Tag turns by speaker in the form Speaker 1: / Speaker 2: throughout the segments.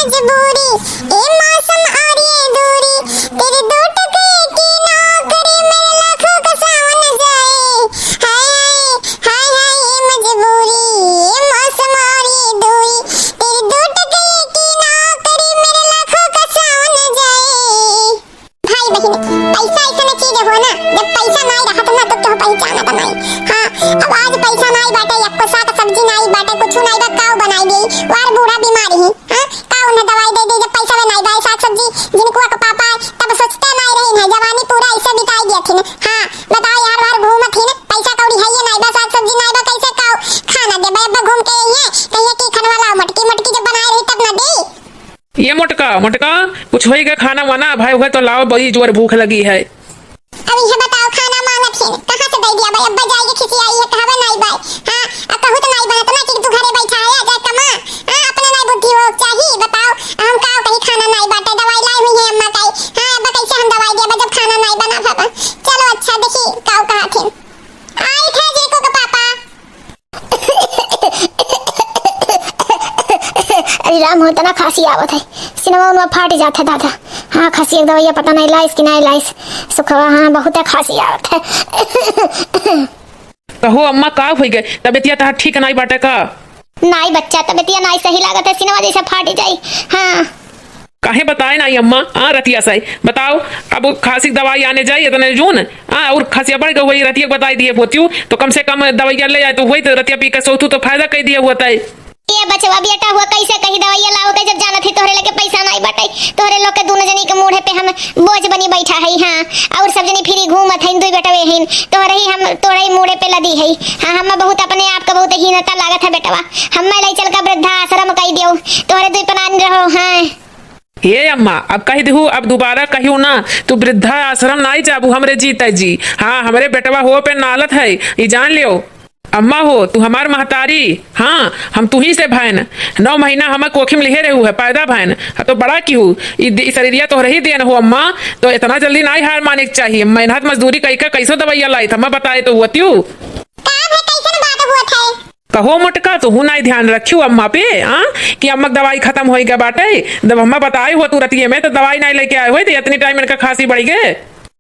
Speaker 1: मजबूरी, ये मौसम और ये दूरी, तेरे दो टके की नौकरी मेरे लाखों का सावन जाए। हाय हाय हाय ये मजबूरी, ये मौसम और ये दूरी, तेरे दो टके की नौकरी मेरे लाखों का सावन जाए। भाई बहन, पैसा ऐसा चीज हो ना, जब पैसा नहीं रहा तो ना तो क्यों पहचाना था नहीं। हाँ, अब आज पैसा नहीं बाटे, एको साथ सब्जी नहीं बाटे, कुछ नहीं बा, काऊ बनाई गई वार बूढ़ा बीमारी है। हाँ, काऊ ने दवाई दे दी, जब पैसा में नहीं बाई साग सब्जी जिनको का पापा तब सोचते नहीं रही है, जवानी पूरा ऐसे बिताई गया थी ना। हाँ बताओ यार, वार घूमत थी ना, पैसा कौड़ी है ये नहीं बा, साग सब्जी नहीं बा, कैसे काऊ खाना दे बा। अब घूम के यही है कहिए की खनवा लाओ, मटकी मटकी जब बनाए रही तब ना दे।
Speaker 2: ये मोटका मोटका कुछ होएगा खाना वाना भाई हुआ तो लाओ, बड़ी जोर भूख लगी है।
Speaker 1: अभी ये बताओ खाना मांगत है कहां से दे दिया भाई, अब्बा जाएगी खिसियाई है कहवे नहीं भाई। हां अब कहू तो नहीं बनत ना कि तू घरे बैठा है जा कमा। हां अपने नहीं बुद्धि हो चाहिए, बताओ हम का कहीं खाना नहीं बाटे, दवाई लाई हुई है अम्मा कई। हां अब्बा कैसे हम दवाई देबा जब खाना नहीं बना पापा। चलो अच्छा देखी काऊ कहा थे आई थे जेको का पापा।
Speaker 3: अरे राम होता ना खांसी आवत है, सिनेमा उनमें फाट जाता दादा। हाँ खांसी एक दवाई पता नहीं लाइस कि नहीं लाइस, सुखवा हाँ बहुत है खांसी आवत है।
Speaker 2: कहो अम्मा का हो गए, तबियतिया तहार ठीक नहीं बाटे का?
Speaker 3: नहीं बच्चा तबियतिया नहीं सही लागत है, सिनेमा जैसा फाट जाई। हाँ
Speaker 2: काहे बताए नहीं अम्मा? हाँ रतिया सही बताओ, अब खांसी दवाई आने जाइए इतने जून। हाँ और खांसी बढ़ गई वही रतिया बताई दिए पोतियो तो कम से कम दवाइया ले जाए तो वही तो रतिया पी के सोतू तो फायदा कह दिया हुआ है।
Speaker 3: ये बचवा बेटा हुआ कैसे कहीं दवाइया लाओ के, जब जाना थी तोहरे लेके पैसा नहीं बटाई, तोहरे लोग के दोनों जनी के मुंह पे हम बोझ बनी बैठा है। हाँ और सब जनी फिरी घूमत है, दुई बेटवे हैं तोहरे ही, हम तोहरे ही मुड़े पे लदी है। हाँ हम बहुत अपने आप का बहुत हीनता लागत है बेटवा, हम लाई चल का वृद्धा आश्रम कही दियो, तोहरे दुई पनान रहो। हाँ
Speaker 2: ये अम्मा अब कही दू, अब दोबारा कहियो ना तू वृद्धा आश्रम नहीं जाबू, हमरे जीता जी। हाँ हमरे बेटवा हो पे नालत है ये जान लियो। अम्मा हो तू हमार महतारी, हाँ हम तू ही से भैन 9 महीना हम कोखिम लिहे रहू है पैदा भैन तो बड़ा क्यों शरीरिया तो रही देन हो अम्मा, तो इतना जल्दी नहीं हार माने के चाहिए। मेहनत मजदूरी कई का कैसे दवाइया लाई था मैं बताए तो हुआ त्यू कहो मोटका तो हूँ नहीं ध्यान रखियो अम्मा पे। हाँ कि अम्मा दवाई खत्म हो गया बाटे, जब अम्मा बताए हो तू रतिये में तो दवाई नहीं लेके आए हुए थे, इतनी टाइम इनका खांसी बढ़ गए।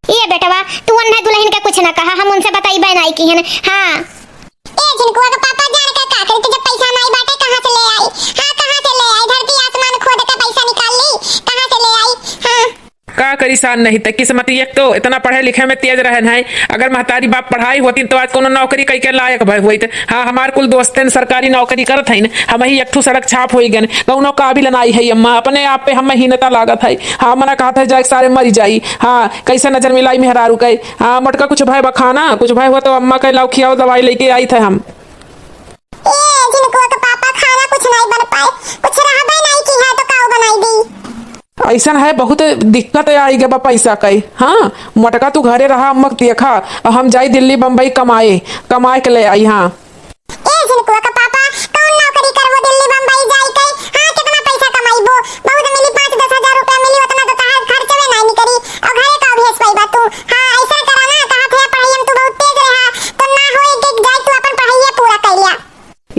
Speaker 3: ये बेटवा तू अन्ना दुल्हन का कुछ ना कहा, हम उनसे बताई बनाई की है। हाँ
Speaker 1: ए जिनको का पापा जान के का करे, तो जब पैसा नहीं बाटे कहां से ले आई। हां कहां से ले आई, धरती आसमान खोद के पैसा निकाल ली, कहां से ले आई। हां
Speaker 2: का करीसान नहीं तक किस्मत एक तो इतना पढ़े लिखे में तेज रहन है, अगर महतारी बाप पढ़ाई होती तो आज कोनो नौकरी कई के लायक भाई हुई। हाँ हमार कुल दोस्तन सरकारी नौकरी करत है, हम ही एक सड़क छाप हो गए कौनो काबिल नहीं है अम्मा, अपने आप पे हम हीनता लागत है। हाँ मना कहा था जाए सारे मरी जाई। हाँ कैसे नजर मिलाई मेहरारू कई। हाँ मटका कुछ भाई बखाना कुछ भाई हुआ तो अम्मा के लाओ खियाओ दवाई लेके आई थे हम।
Speaker 1: ए जिनको का पापा खाना कुछ नहीं बन पाए, कुछ रहबे नहीं की है तो काऊ बनाई दी।
Speaker 2: ऐसा है बहुत दिक्कत आई गया पैसा कई। हाँ मोटका तू घरे रहा अम्मा देखा, हम जाई दिल्ली बम्बई कमाए कमाए के ले आई। हाँ
Speaker 1: ए जिनको का पापा कौन नौकरी करबो दिल्ली बम्बई जाई के। हां कितना पैसा कमाईबो, बहुत मिली 5-10 हजार रुपया मिली, उतना तो कहा खर्चवे नहीं निकली और घरे का भेज पाईबा तू। हां ऐसा करा ना, कहा थे पढ़ाई हम तू बहुत तेज रहा तो ना होए के जाई तू अपन पढ़ाई पूरा कर लिया।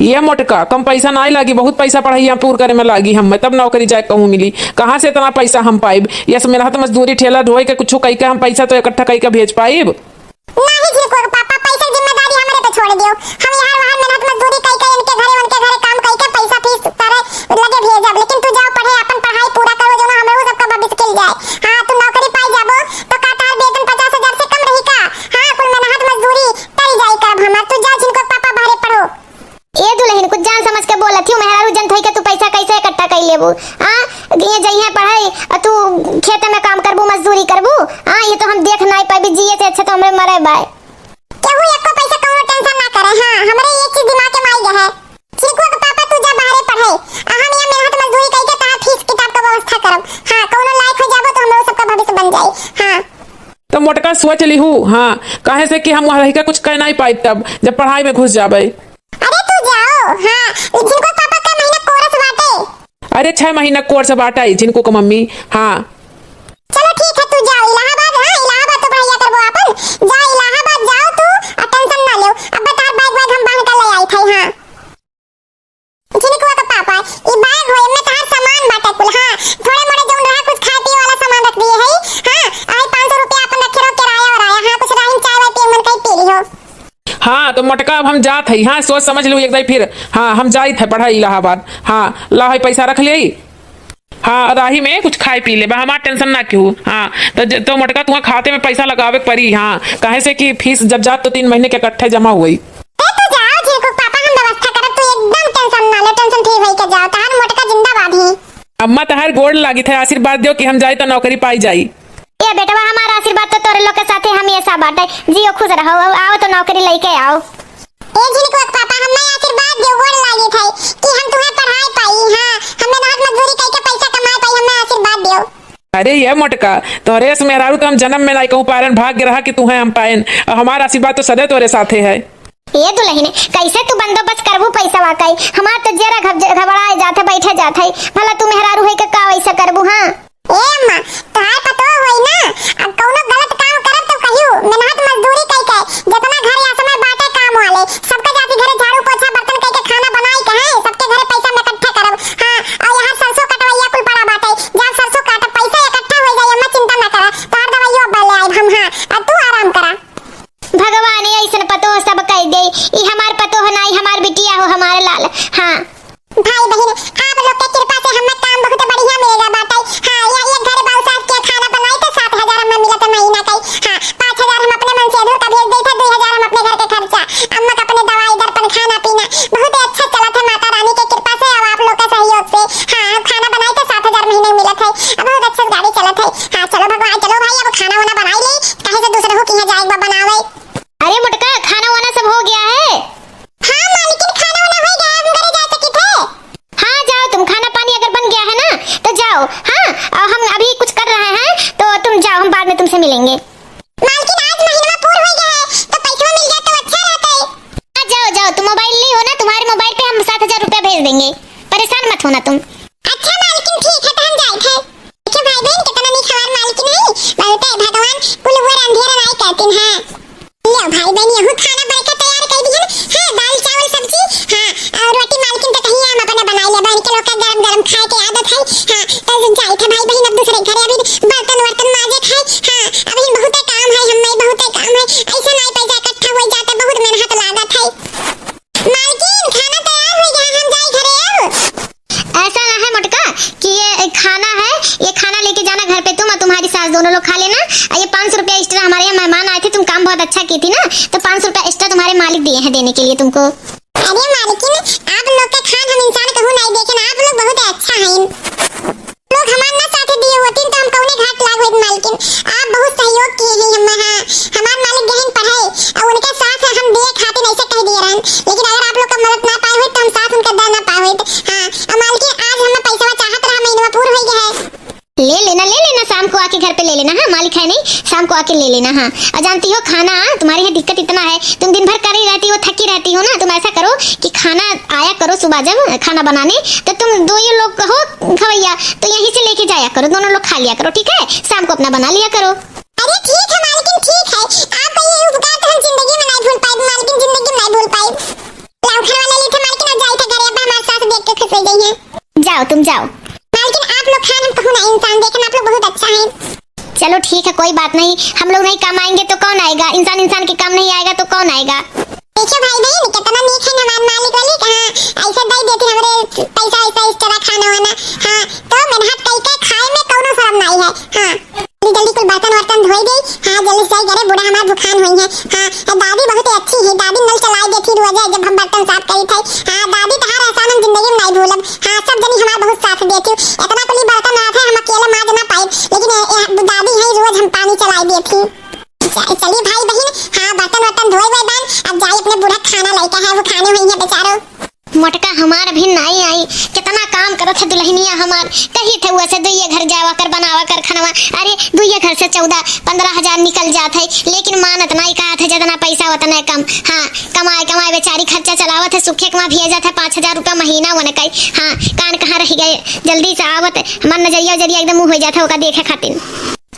Speaker 2: ये मोटका कम पैसा नहीं लगी, बहुत पैसा पढ़ाई हम पूर करे में लगी हम तब नौकरी जाए कहूँ मिली, कहाँ से इतना पैसा हम पाइब। यस मेरा हाथ मजदूरी ठेला ढोए के कुछ कई के हम पैसा तो इकट्ठा कई के भेज पाइब।
Speaker 1: नहीं जिनको पापा पैसा जिम्मेदारी हमारे पे छोड़ दियो, हम यार वहां मेहनत मजदूरी कई के उनके घरे काम कई के पैसा फीस तारे लगे भेजब, लेकिन तू जाओ पढ़े अपन पढ़ाई पूरा करो जो ना हमरो सबका भविष्य खिल जाए। हां तू नौकरी पाई जाबो तो का तार वेतन 50,000 से कम रही का। हां कुल मेहनत मजदूरी करी जाई कर हमार, तू जा जिनको पापा बाहरे पढ़ो।
Speaker 3: ये दुल्हन कुछ जान समझ के बोलत हूँ, मेहरारू जन थई के तू पैसा कैसे इकट्ठा कर लेबू। हां ये जइहे पढ़ाई और तू खेत में काम करबू मजदूरी करबू। हां ये तो हम देख नहीं पाबी, जिए से अच्छा तो हमरे मरे बाय।
Speaker 1: केहू एको पैसा कोनो टेंशन ना करे। हां हमरे एक चीज दिमाग में आई है, चिको के पापा तू जा बाहरे पढ़े, हम यहाँ मेहनत मजदूरी कई के तार फीस किताब का व्यवस्था करब। हां कोनो लायक हो जाबो तो हमरो सबका भविष्य बन जाई। हां
Speaker 2: तो मोटका सोच ली हूँ। हाँ कहे से कि हम रह के कुछ कह नहीं पाई तब जब पढ़ाई में घुस जाबे।
Speaker 1: अरे तू जाओ। हां जिनको पापा का महीना कोर्स बाटे,
Speaker 2: अरे 6 महीना कोर्स बाटा है जिनको को मम्मी। हाँ
Speaker 1: चलो ठीक है तू जाओ इलाहाबाद। हां इलाहाबाद तो भैया करबो अपन, जा इलाहाबाद जाओ तू और टेंशन ना लो। अब बता बैग हम बांध के ले आई थे। हां जिनको का पापा ई बैग होए में तार सामान बाटे कुल।
Speaker 2: मोटका अब हम जात है। हाँ सोच समझ लू एक दाई फिर। हाँ हम जाइत है पढ़ाई इलाहाबाद। हाँ ला है पैसा रख ले। हाँ राही में कुछ खाए पी ले बा, हमार टेंशन ना क्यों। हाँ तो मोटका तुम्हारे खाते में पैसा लगावे के पड़ी। हाँ काहे से कि फीस जब जात तो 3 महीने के इकट्ठे जमा हुई।
Speaker 1: तू जाओ जिनको पापा हम व्यवस्था करब, तू एकदम टेंशन ना ले, टेंशन फ्री होई के जाओ। तार मोटका जिंदाबाद ही।
Speaker 2: अम्मा तहार गोड़ लागी थे, आशीर्वाद दियो कि हम जाए तो नौकरी पाई जाई।
Speaker 3: ये बेटवा हमारा आशीर्वाद तो तोरे लोग के साथे हमेशा बाटे। जियो खुश रहो, आओ तो नौकरी लेके आओ।
Speaker 1: ए जिनको पापा हमें आशीर्वाद दियो, गोड़ लागी थे कि हम तुम्हें पढ़ाई पाई। हां हमें मेहनत मजदूरी करके पैसा कमाए पाई, हमें आशीर्वाद दियो।
Speaker 2: अरे ये मोटका तोरे से मेहरारू तो हम जन्म में नहीं कहूँ पायन, भाग्य रहा कि तू है हम पायन। हमारा आशीर्वाद तो सदैव तोरे साथे है।
Speaker 3: ये दुल्हन कैसे तू बंदोबस्त करबू पैसा वाकई? हमार तो जरा घबराए जाते बैठे जाते भला तू मेहरारू है के का वैसा करबू? हां
Speaker 1: ए अम्मा तोहार पतो होई ना, अब कौनो गलत काम करब तो कहियो मेहनत मजदूरी कई के जितना घर या समय बाटे काम वाले सबके जाती घरे झाड़ू पोछा बर्तन कई के खाना बनाई के है, सबके घरे पैसा में इकट्ठा करब। हां और यहां सरसों कटवैया कुल पड़ा बाटे, जब सरसों काट पैसा इकट्ठा हो जाई, अम्मा चिंता ना करा, तोहार दवाइयो अब ले आइब हम। हां अब तू आराम करा।
Speaker 3: भगवान ऐसन पतो सब कह दे। ई हमार पतो है नहीं, हमार बिटिया हो, हमारे लाल। हां
Speaker 1: भाई बहन आप लोग के कृपा से हमें काम बहुत बढ़िया मिलेगा बाटे। हां या एक घर बाल साथ के खाना बनाई तो 7,000 हमें मिला तो महीना का। हां 5,000 हम अपने मन से अधूर का भेज देते, 2,000 हम अपने घर के खर्चा, अम्मा का अपने दवाई दर्पण खाना पीना बहुत ही अच्छा चला था माता रानी के कृपा से और आप लोग के सहयोग से। हां खाना बनाई तो 7,000 महीने मिला था, अब बहुत अच्छा गाड़ी चला था। हां चलो भगवान चलो भाई अब खाना वाना बनाई ले, कहीं से दूसरे हो कि जाएगा बनावे।
Speaker 3: अरे मुटका खाना वाना सब हो गया है?
Speaker 1: हां मालिकिन खाना वाना हो गया, हम घरे जा सके थे।
Speaker 3: हाँ जाओ तुम, खाना पानी अगर बन गया है ना तो जाओ। हाँ हम अभी कुछ कर रहे हैं तो तुम जाओ, हम बाद में तुमसे मिलेंगे।
Speaker 1: मालकिन आज महीना पूरा हो गया है तो पैसा मिल जाए तो अच्छा रहता है।
Speaker 3: हाँ जाओ जाओ, तुम मोबाइल ली हो ना, तुम्हारे मोबाइल पे हम 7,000 रुपया भेज देंगे, परेशान मत होना तुम।
Speaker 1: अच्छा मालकिन ठीक है तो हम जाए थे। देखो भाई बहन कितना नहीं खबर मालकिन है, बहुत है भगवान कुल वो अंधेरा नहीं कहते हैं। लो भाई बहन यहू खाना बनकर तैयार कर दिया। हां दाल चावल सब्जी, हां और रोटी मालकिन तो कहीं हम अपने बनाई ले, बहन के लोग का गरम गरम खाए के आदत है। हां तो जाए थे भाई बहन अब दूसरे घरे अभी बर्तन वर्तन माजे खाए। हां अभी बहुत काम है, हमें बहुत काम है, ऐसा नहीं पैसा इकट्ठा हो जाता, बहुत मेहनत लागत है। मालकिन खाना तैयार हो गया, हम जाए घरे अब।
Speaker 3: ऐसा ना है मुटका कि ये खाना है, ये खाना लेके जाना घर पे, तुम और तुम्हारी सास दोनों लोग खा लेना। और ये 500 रुपया एक्स्ट्रा, हमारे यहाँ मेहमान आए थे, तुम काम बहुत अच्छा की थी ना, तो 500 रुपया एक्स्ट्रा तुम्हारे मालिक दिए हैं देने के लिए तुमको।
Speaker 1: अरे मालकिन आप लोग का खान हम इंसान कहूं नहीं देखे ना, आप लोग बहुत अच्छा हैं। लोग हमारे ना साथ दिए होती तो हम कौने घाट लाग होत मालकिन, आप बहुत सहयोग किए हैं हम। हां हमार मालिक गहन पढ़ाए और उनके साथ हम दिए खाते नहीं से कह दिए रहन, लेकिन अगर आप लोग का मदद ना पाए हो तो हम साथ उनका दे ना पाए। हां और मालकिन आज हमें पैसा चाहत रहा, महीना पूरा हो गया है।
Speaker 3: ले लेना शाम को आके घर पे ले लेना। हाँ मालिक है नहीं, शाम को आके ले लेना। हाँ और जानती हो खाना तुम्हारे यहाँ दिक्कत इतना है, तुम दिन भर कर ही रहती हो, थकी रहती हो ना, तुम ऐसा करो कि खाना आया करो सुबह जब खाना बनाने, तो तुम दो ही लोग हो खवैया, तो यहीं से लेके जाया करो, दोनों लोग खा लिया करो, ठीक है? शाम को अपना बना लिया करो।
Speaker 1: अरे ठीक है मालकिन ठीक है, आपका ये उपकार तो हम जिंदगी में नहीं भूल पाए मालकिन, जिंदगी में नहीं भूल पाए। लाओ खाना ले लेते मालकिन और जाए थे घरे, अब हमारे साथ देख के खुश हो गई हैं।
Speaker 3: जाओ तुम जाओ।
Speaker 1: मालकिन आप लोग खान हम कहूं ना इंसान देखे आप लोग बहुत अच्छा है।
Speaker 3: चलो ठीक है कोई बात नहीं, हम लोग नहीं काम आएंगे तो कौन आएगा? इंसान के काम नहीं आएगा तो कौन आएगा?
Speaker 1: देखो भाई बहन कितना नीक है हमारे मालिक वाली। हां ऐसे दे देते हमरे पैसा ऐसा इस तरह खाना वाना। हां तो मेहनत करके खाए में कोनो शर्म नहीं है। हां जल्दी जल्दी कुल बर्तन वर्तन धोई दे। हां जल्दी से करे बूढ़ा हमारा भूखान हुई है। हां दादी बहुत अच्छी है, दादी नल चलाई देती रोज जब हम बर्तन साफ करी थे। हां दादी तो हर एहसान हम जिंदगी में नहीं भूलब। हां सब जनी हमारा बहुत साथ देती, इतना कुल बर्तन ना थे हम अकेले मांज ना पाए, लेकिन दादी है रोज हम पानी चलाई देती। चलिए भाई बहन हां बर्तन वर्तन धोए हुए बन, अब जाए अपने बूढ़ा खाना लेके है, वो खाने हुई है बेचारो।
Speaker 3: मोटका हमार भी नहीं आई, कितना काम करत है दुल्हनिया हमार, कही थे वैसे दुइये घर जावा कर बनावा कर खाना। अरे दुइये घर से 14-15 हजार निकल जात है, लेकिन मानत नहीं कहा थे जितना पैसा उतना कम। हाँ कमाए बेचारी खर्चा चलावत है, सुखे कमा भेजा था 5,000 रुपया महीना वन कई। हाँ कान कहाँ रह गए, जल्दी से आवत हमार नजरिया एकदम मुँह हो जाता है ओका देखे खातिर।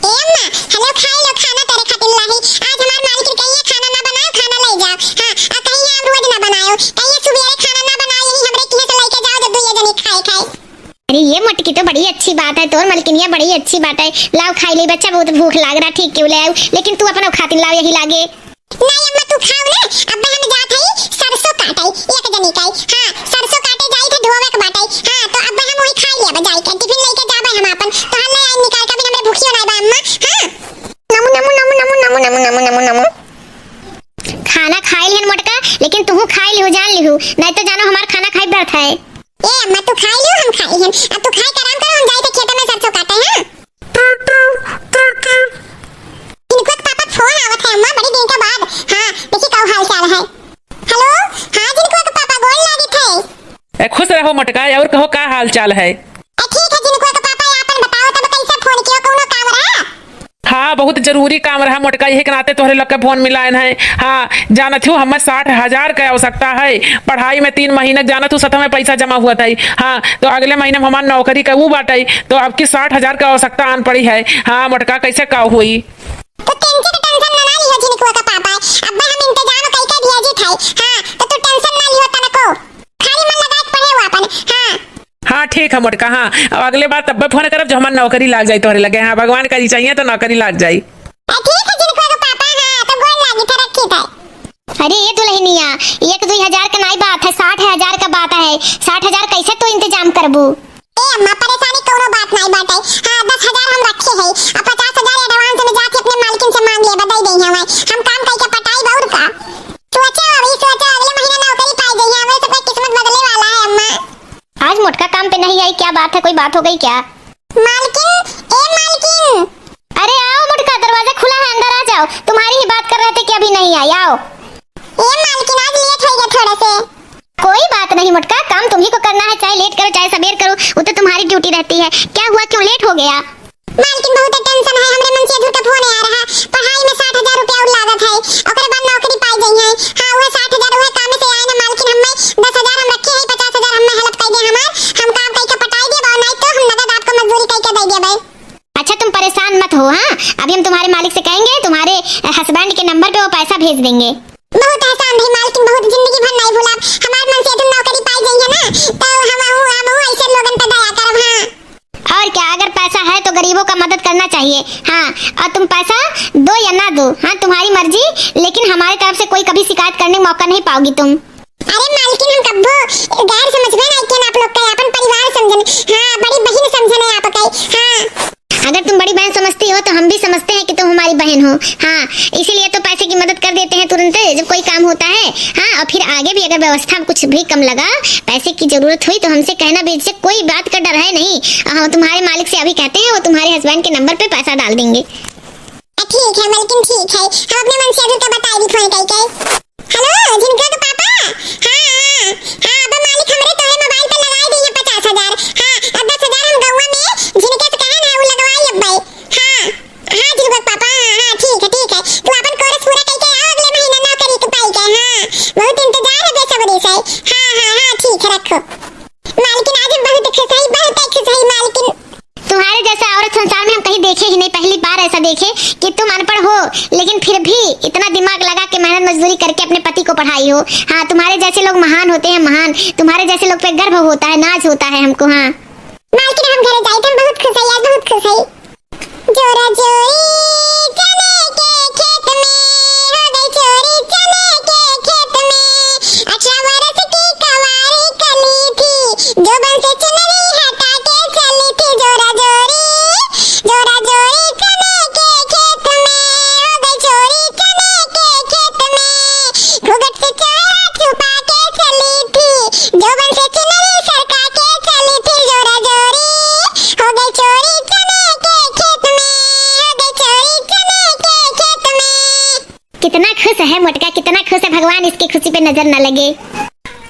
Speaker 1: हेलो खाई लो खाना तेरे खातिर लाही, आज हमार मालिक कहिए खाना ना बनाओ खाना ले जाओ। हां और कहिए आप रोज ना बनाओ, कहिए सुबह खाना ना बनाओ, यही हमरे किए से लेके जाओ जब दुइये जनी खाए।
Speaker 3: अरे ये मटकी तो बड़ी अच्छी बात है, तोर मलकिनिया बड़ी अच्छी बात है, लाओ खाई ले बच्चा, बहुत भूख लाग रहा, ठीक क्यों ले आऊ, लेकिन तू अपना खातिर लाओ यही लागे।
Speaker 1: नहीं अम्मा तू खाओ ना, अब हम जात हई निकाई हाँ सरसों काटे जाई थे धोवे के बाटे हाँ तो अब हम वही खा लिया बजाई के टिफिन लेके जाबे हम अपन तो हम ले आई निकाल के भी हमरे भूखियो नहीं बा अम्मा हाँ नमु नमु नमु नमु नमु नमु नमु नमु नमु
Speaker 3: खाना खाई लिहन मोटका, लेकिन तू खाई लिहु जान लिहु, नहीं तो जानो हमार खाना खाई व्यर्थ है।
Speaker 1: ए अम्मा तू खाई लियो हम खाई हन अब तू खाई के आराम करो हम जाई थे खेत में सरसों काटे हां इनको पापा फोन आवत है अम्मा बड़ी दिन के बाद हां देखी का हाल चाल है हेलो हां जिनको के पापा गोल लागी थे
Speaker 2: खुश रहो मोटका और कहो का हाल चाल है।
Speaker 1: ठीक है जिनको के पापा अपन बताओ तब कैसे फोन कियो कोनो काम रहा
Speaker 2: हाँ बहुत जरूरी काम रहा मोटका, यही के नाते तोहरे लग के फोन मिलायन है। हाँ जानत हूँ हमें 60,000 का आवश्यकता है, पढ़ाई में 3 महीने जानत हूँ सतह में पैसा जमा हुआ था। हाँ तो अगले महीने में हमारी नौकरी का वो बाटे तो अब की 60,000 का आवश्यकता आन पड़ी है। हाँ मोटका कैसे का हुई
Speaker 1: तो टेंशन ना लियो जिनको का पापा अब हम इंतजाम करके दिया जी थाई हां तो तू टेंशन ना लियो तनको खाली मन लगा के पढ़े हो अपन हां
Speaker 2: हाँ ठीक है मोटका। हाँ अब अगले बार तब फोन करब जो हमारी नौकरी लाग जाए तोहरे लगे। हाँ भगवान करी चाहिए तो नौकरी लाग जाए।
Speaker 1: ठीक है जिनको का पापा हां तो गोल लागी था रखी था
Speaker 3: अरे ये दुल्हनिया 1-2 का नहीं बात है, 60,000 का बात है। 60,000 कैसे तू इंतजाम करबू?
Speaker 1: ए अम्मा परेशानी कोनो बात नहीं बाटे हां 10,000 हम रखे हैं अब 50,000 एडवांस में जाके अपने मालकिन से मांग ले बधाई देई हमें हम काम करके पटाई बहुत का सोचो अगले महीने नौकरी पाई जाई हमें तो किस्मत बदलने वाला है अम्मा
Speaker 3: आज मोटका काम पे नहीं आई, क्या बात है? कोई बात हो गई क्या?
Speaker 1: मालकिन
Speaker 3: अरे आओ मोटका, दरवाजा खुला है, अंदर आ जाओ। तुम्हारी ही बात कर रहे थे कि अभी नहीं आई, आओ।
Speaker 1: ए मालकिन आज लेट हो गया थोड़ा से
Speaker 3: कोई बात नहीं मोटका, काम तुम्ही को करना है, चाहे लेट करो चाहे सबेर करो, वो तो तुम्हारी ड्यूटी रहती है। क्या हुआ, क्यों लेट हो गया?
Speaker 1: मालकिन बहुत टेंशन है हमरे मन से अधूर का फोन आ रहा पढ़ाई में 60,000 रुपया और लागत है ओकरे बाद नौकरी पाई गई है हां वो 60,000 वो काम से आए ना मालकिन हमें 10,000 हम रखे हैं 50,000 हमें हेल्प कर दे हमार हम काम करके पटाई दे और नहीं तो हम नगद आपको मजदूरी करके दे दे भाई।
Speaker 3: अच्छा तुम परेशान मत हो, हाँ अभी हम तुम्हारे मालिक से कहेंगे, तुम्हारे हस्बैंड के नंबर पे वो पैसा भेज देंगे।
Speaker 1: बहुत आसान है मालकिन, बहुत जिंदगी भर नहीं भूला हमारे मन से तुम नौकरी पाई गई है ना तो हम ऐसे लोगन पे दया करब हां
Speaker 3: और क्या, अगर पैसा है तो गरीबों का मदद करना चाहिए। हाँ और तुम पैसा दो या ना दो, हाँ तुम्हारी मर्जी, लेकिन हमारी तरफ से कोई कभी शिकायत करने का मौका नहीं पाओगी तुम।
Speaker 1: अरे मालकिन हम कब्बो गैर समझबे नहीं के आप लोग के अपन परिवार समझन हां बड़ी बहन समझन आप के हां
Speaker 3: अगर तुम बड़ी बहन समझती हो तो हम भी समझते हैं कि तुम हमारी बहन हो। हाँ इसीलिए तो पैसे की मदद कर देते हैं तुरंत जब कोई काम होता है। हाँ और फिर आगे भी अगर व्यवस्था में कुछ भी कम लगा, पैसे की जरूरत हुई तो हमसे कहना, बेझिझक, कोई बात का डर है नहीं। हाँ तुम्हारे मालिक से अभी कहते हैं, वो तुम्हारे हस्बैंड के नंबर पे पैसा डाल देंगे।
Speaker 1: ठीक है मालकिन ठीक है हम अपने मन से अधूर का बताई दी फोन करके हेलो जिनका तो पापा हां अब मालिक हमरे तोरे मोबाइल पे लगाई दी है 50,000 हां अब 10,000 हम गौवा में जिनके से कहना है वो लगवाई अब भाई हां जिनका पापा हां ठीक है तू अपन कोर्स पूरा करके आओ अगले महीने नौकरी के पाई के हां बहुत इंतजार है बेसब्री से हां ठीक है रखो मालकिन आज बहुत खुश है मालकिन
Speaker 3: तुम्हारे जैसा औरत संसार में हम कहीं देखे ही नहीं, पहली बार ऐसा देखे कि तुम अनपढ़ हो लेकिन फिर भी इतना दिमाग लगा के मेहनत मजदूरी करके अपने पति को पढ़ाई हो। हाँ तुम्हारे जैसे लोग महान होते हैं, महान। तुम्हारे जैसे लोग पे गर्व होता है, नाज होता है हमको। हाँ
Speaker 1: मालकिन हम घर जाए थे बहुत खुश है यार बहुत खुश है जोरा जोरी चने के खेत में हो गई चोरी चने के खेत में 18 बरस की कवारी कली थी जो बन से चुनरी हटा के चली थी जोरा जोरी चने के खेत में हो गई चोरी चने के खेत में घुघट से चारा छुपा के चली थी जो बन से चुनरी सरका के चली थी जोरा जोरी हो गई चोरी चने के खेत में हो गई चोरी चने के खेत में।
Speaker 3: कितना खुश है मोटका, कितना खुश है, भगवान इसकी खुशी पे नजर न लगे।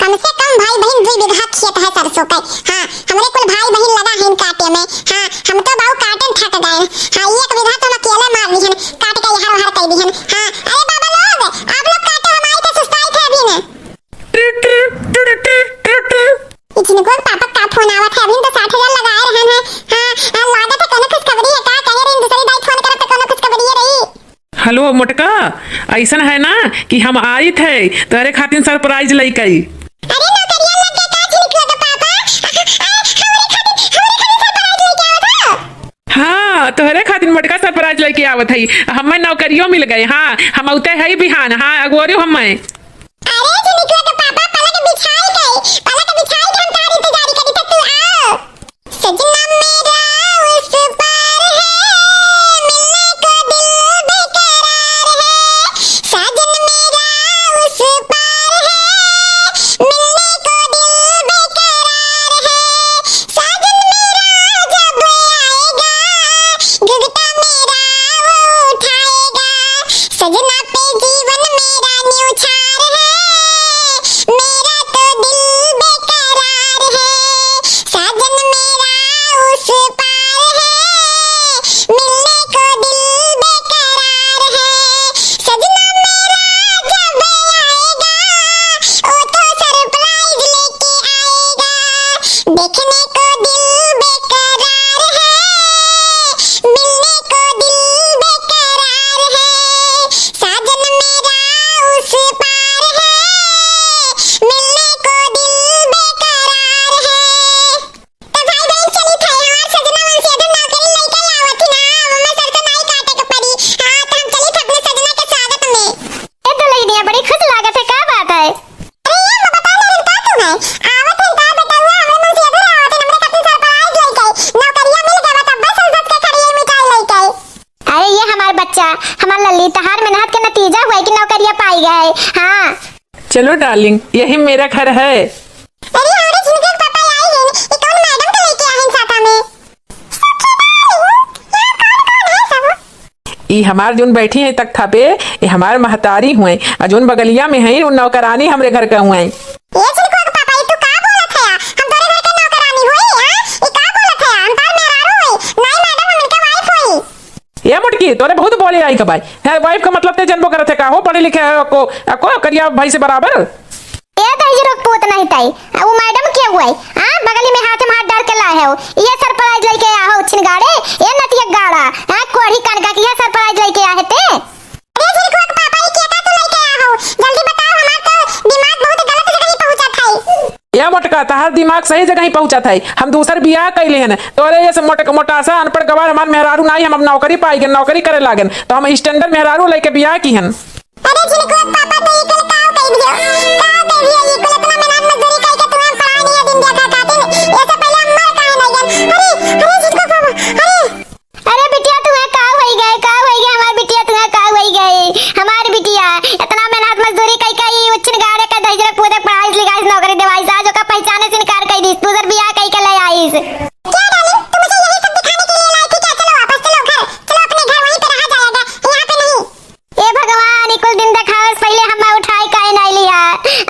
Speaker 1: कम से कम भाई बहन 2 बीघा खेत है सरसों का हां हमरे कुल भाई बहन लगा है काटे में हां हम तो बाऊ काटन थक गए हां 1 बीघा तो हम अकेले मार ली हन काट के हर कर दी हन हां अरे बाबा लोग आप लोग काटो हमारी तो सुस्ताई थे अभी ना जिनको पापा का फोन आवत है अभी तो 60,000 लगाए रहन है हां लागत है कोनो खुशखबरी है का कहे रे दूसरी दाई फोन करत तो कोनो खुशखबरी रही।
Speaker 2: हेलो मोटका, ऐसा है ना कि हम आई थे तेरे खातिर सरप्राइज लेके।
Speaker 1: अरे नौकरिया लग गया का जिनको तो पापा हमरे खातिर सरप्राइज लेके आवत हो।
Speaker 2: हाँ तोहरे खातिर मोटका सरप्राइज लेके आवत है, हमें नौकरियों मिल गए। हाँ हम उते है बिहान, हाँ अगोरियो हमें।
Speaker 1: अरे जिनको तो पापा पलक बिछाई
Speaker 3: ई तहार मेहनत के नतीजा हुआ कि नौकरिया पाई गए। हाँ
Speaker 2: चलो डार्लिंग, यही मेरा घर है।
Speaker 1: अरे हमारे झिनके के पापा आई हैं, ये कौन मैडम को लेके आए हैं साथ में?
Speaker 2: ई हमार जोन बैठी है तख्ता पे, ये हमार महतारी हुए, और जोन बगलिया में है उन नौकरानी हमरे घर का हुए।
Speaker 1: ये झिनके के पापा, ये तू का बोलत है? हम तोरे घर के नौकरानी होई, हां? ये का बोलत है? हम तार मेहरारू होई, नहीं मैडम हम इनका वाइफ होई।
Speaker 2: ये मुटकी तोरे बहुत बोले आई कबाई है, वाइफ का मतलब ते जनबो करत है का हो, पढ़े लिखे है को करिया भाई से बराबर।
Speaker 3: ये तही रोक पूत नहीं तई वो मैडम के हुए। हां बगली में हाथ में हाथ डाल के लाए हो, ये सरप्राइज लेके आया हो छिनगाड़े, ये नतिया गाड़ा हां कोढ़ी कनका की सरप्राइज लेके आए थे।
Speaker 1: अरे झिनके के पापा, ये क्या तो लेके आया हो? जल्दी बताओ, हमार तो दिमाग बहुत गलत जगह ही पहुंचा था।
Speaker 2: या मोटका तहार दिमाग सही जगह ही पहुंचा था। हम दूसर बियाह कैले हन, तोरे ये मोटा सा अनपढ़ गवार हमार मेहरारू नहीं, हम अब नौकरी पाई गन, नौकरी करे लागन, तो हम स्टैंडर्ड मेहरारू लेके बियाह की हन।
Speaker 1: अरे झिनके के पापा, तो ये कल काव कह दियो, ये कुल इतना मेहनत मजदूरी करके तुम्हें पढ़ा नहीं है, दिन दिया खाते ये सब पहले हम मर काहे नहीं गन? अरे झिनके के पापा,
Speaker 3: अरे बिटिया तुम्हें का होई गए हमार बिटिया, तुम्हें का होई गए हमार बिटिया, इतना मेहनत मजदूरी कई उच्चन गाड़े का दहजर पूरे पढ़ाई लिखाई नौकरी देवाई आज का पहचाने से इनकार कर दी, तू जर बियाह कई के ले आईस।
Speaker 1: क्या डार्लिंग, तुम मुझे यही सब दिखाने के लिए लाई थी क्या? चलो वापस चलो घर, चलो अपने घर, वहीं पे रहा जाएगा, यहाँ पे नहीं।
Speaker 3: ए भगवान कुल दिन दिखावस, पहले हम उठाई काहे नहीं लिया,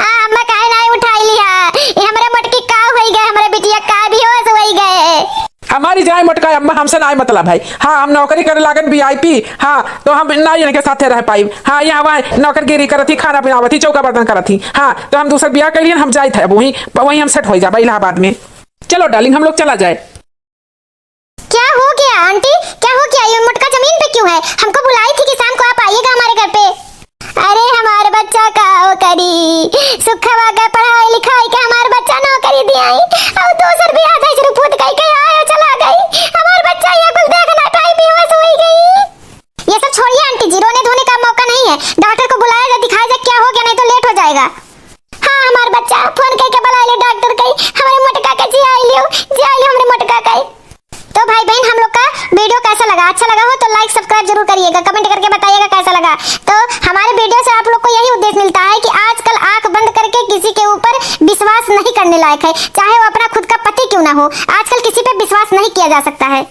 Speaker 3: हम काहे नहीं उठाई लिया, ये हमरे मटकी का होई गए, हमरे बिटिया का भी होई गए।
Speaker 2: हमारी जाए मोटका अम्मा, हमसे ना मतलब है। हाँ हम नौकरी करे लागन वीआईपी, हाँ तो हम ना इनके साथे रह पाई। हाँ यहाँ वहाँ नौकरगिरी करती, खाना पीनावती, चौका बर्तन करती। हाँ तो हम दूसर बियाह कर लिए, हम जाए थे वहीं हम सेट हो जाए इलाहाबाद में। चलो डार्लिंग हम लोग चला जाए।
Speaker 3: क्या हो गया आंटी, क्या हो गया? ये मोटका जमीन पे क्यों है? हमको बुलाई थी कि शाम को आप आइएगा हमारे घर पे। अरे हमारे बच्चा का करी सुखवा का पढ़ाई लिखाई के हमारे बच्चा नौकरी दियाई, अब दूसर भी आधा रुपूत कई के आयो चला गई, हमारे बच्चा ये कुल देखना टाइम भी हो गई गई। ये सब छोड़िए आंटी जी, रोने धोने का मौका नहीं है, डॉक्टर को बुलाया जा, दिखाया जा क्या हो गया, नहीं तो लेट हो जाएगा। हाँ हमारे बच्चा फोन कई के बुला ले डॉक्टर कई, हमारे मोटका का जी आई लियो हमारे मोटका कई। तो भाई बहन हम लोग का वीडियो कैसा लगा? अच्छा लगा हो तो लाइक सब्सक्राइब जरूर करिएगा, कमेंट करके बताइएगा कैसा लगा। तो हमारे वीडियो से आप लोग को यही उद्देश्य मिलता है कि आजकल आंख बंद करके किसी के ऊपर विश्वास नहीं करने लायक है, चाहे वो अपना खुद का पति क्यों ना हो, आजकल किसी पे विश्वास नहीं किया जा सकता है।